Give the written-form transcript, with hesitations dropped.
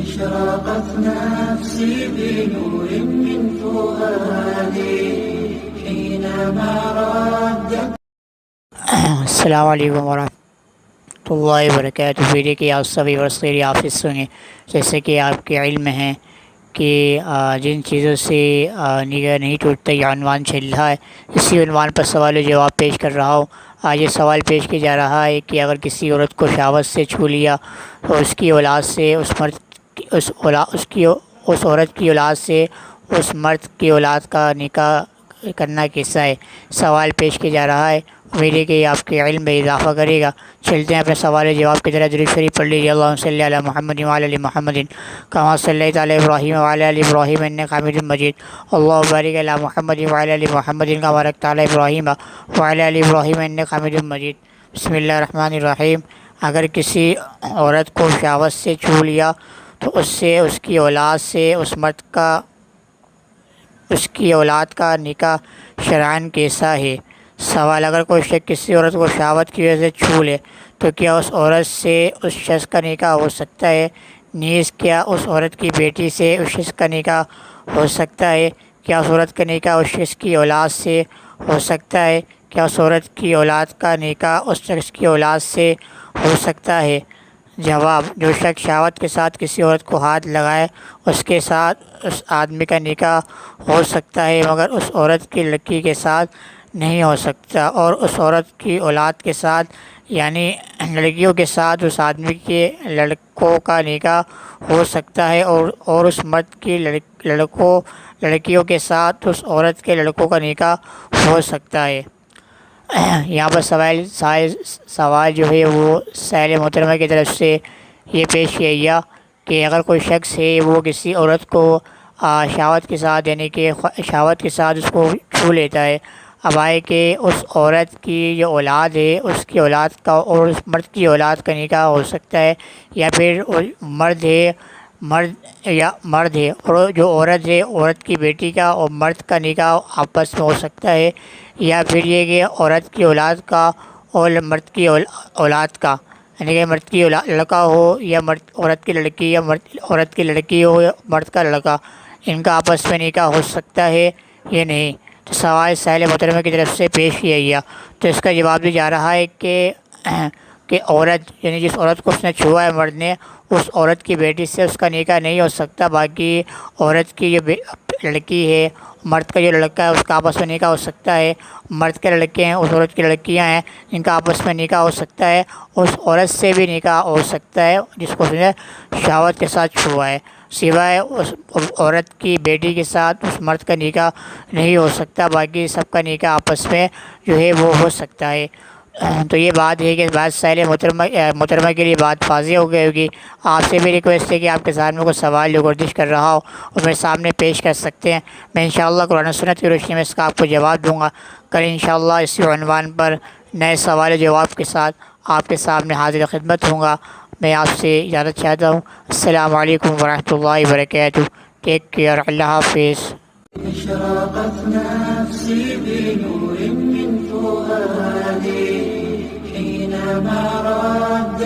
اشرقت نفسي بنور من فؤادي حينما ردت. السلام علیکم ورحمۃ اللہ وبرکاتہ. ویڈیو کی آپ سبھی ورثے آپ سے سنیں. جیسے کہ آپ کے علم ہے کہ جن چیزوں سے نگاہ نہیں ٹوٹتا یہ عنوان چل رہا ہے. اسی عنوان پر سوال و جواب پیش کر رہا ہوں. آج یہ سوال پیش کیا جا رہا ہے کہ اگر کسی عورت کو شہوت سے چھو لیا تو اس کی اولاد سے اس عورت کی اولاد سے اس مرد کی اولاد کا نکاح کرنا کیسا ہے. سوال پیش کیا جا رہا ہے. امید ہے کہ آپ کے علم میں اضافہ کرے گا. چلتے ہیں اپنے سوال جواب کی طرح. درود شریف پڑھ لیجیے. اللہم صلی علی محمد وعلی ال محمد کما صلیت علی ابراہیم وعلی ال ابراہیم انک حمید مجید. اللہم بارک علی محمد وعلی ال محمد کما بارکت علی ابراہیم وعلی ال ابراہیم انک حمید مجید. بسم اللہ الرحمن الرحیم. اگر کسی عورت کو شہوت سے چھو لیا تو اس کی اولاد سے اس مرد کا اس کی اولاد کا نکاح شرعاً کیسا ہے. سوال: اگر کوئی شخص کسی عورت کو شہوت کی وجہ سے چھو لے تو کیا اس عورت سے اس شخص کا نکاح ہو سکتا ہے؟ نیز کیا اس عورت کی بیٹی سے اس شخص کا نکاح ہو سکتا ہے؟ کیا اس عورت کا نکاح اس شخص کی اولاد سے ہو سکتا ہے؟ کیا اس عورت کی اولاد کا نکاح اس شخص کی اولاد سے ہو سکتا ہے؟ جواب: جو شخص شہوت کے ساتھ کسی عورت کو ہاتھ لگائے اس کے ساتھ اس آدمی کا نکاح ہو سکتا ہے، مگر اس عورت کی لڑکی کے ساتھ نہیں ہو سکتا، اور اس عورت کی اولاد کے ساتھ یعنی لڑکیوں کے ساتھ اس آدمی کے لڑکوں کا نکاح ہو سکتا ہے، اور اس مرد کی لڑکیوں کے ساتھ اس عورت کے لڑکوں کا نکاح ہو سکتا ہے. یہاں پر سوال جو ہے وہ سائل محترمہ کی طرف سے یہ پیش کیا گیا کہ اگر کوئی شخص ہے وہ کسی عورت کو شہوت کے ساتھ یعنی کہ شہوت کے ساتھ اس کو چھو لیتا ہے. اب آئے کہ اس عورت کی جو اولاد ہے اس کی اولاد کا اور اس مرد کی اولاد کا نکاح ہو سکتا ہے، یا پھر مرد ہے اور جو عورت ہے عورت کی بیٹی کا اور مرد کا نکاح آپس میں ہو سکتا ہے، یا پھر یہ کہ عورت کی اولاد کا اور مرد کی اولاد کا یعنی کہ مرد کی لڑکا ہو یا عورت کی لڑکی، یا عورت کی لڑکی ہو یا مرد کا لڑکا، ان کا آپس میں نکاح ہو سکتا ہے یا نہیں. تو سوال سائل محترمہ کی طرف سے پیش کیا گیا. تو اس کا جواب بھی جا رہا ہے کہ عورت یعنی جس عورت کو اس نے چھوا ہے مرد نے، اس عورت کی بیٹی سے اس کا نکاح نہیں ہو سکتا. باقی عورت کی جو لڑکی ہے، مرد کا جو لڑکا ہے اس کا آپس میں نکاح ہو سکتا ہے. مرد کے لڑکے ہیں، اس عورت کی لڑکیاں ہیں، ان کا آپس میں نکاح ہو سکتا ہے. اس عورت سے بھی نکاح ہو سکتا ہے جس کو اس نے شہوت کے ساتھ چھوا ہے، سوائے اس عورت کی بیٹی کے ساتھ اس مرد کا نکاح نہیں ہو سکتا. باقی سب کا نکاح آپس میں جو ہے وہ ہو سکتا ہے. تو یہ بات ہے کہ بات سائل محترمہ کے لیے بات واضح ہو گئی ہوگی. آپ سے بھی ریکویسٹ ہے کہ آپ کے سامنے کوئی سوال جو گردش کر رہا ہو وہ میرے سامنے پیش کر سکتے ہیں. میں انشاءاللہ قرآن و سنت کی روشنی میں اس کا آپ کو جواب دوں گا. کل انشاءاللہ اسی عنوان پر نئے سوال و جواب کے ساتھ آپ کے سامنے حاضر خدمت ہوں گا. میں آپ سے اجازت چاہتا ہوں. السلام علیکم ورحمۃ اللہ وبرکاتہ. Take care. اللہ حافظ. اشرقت نفسي بنور من فؤادي حينما ردت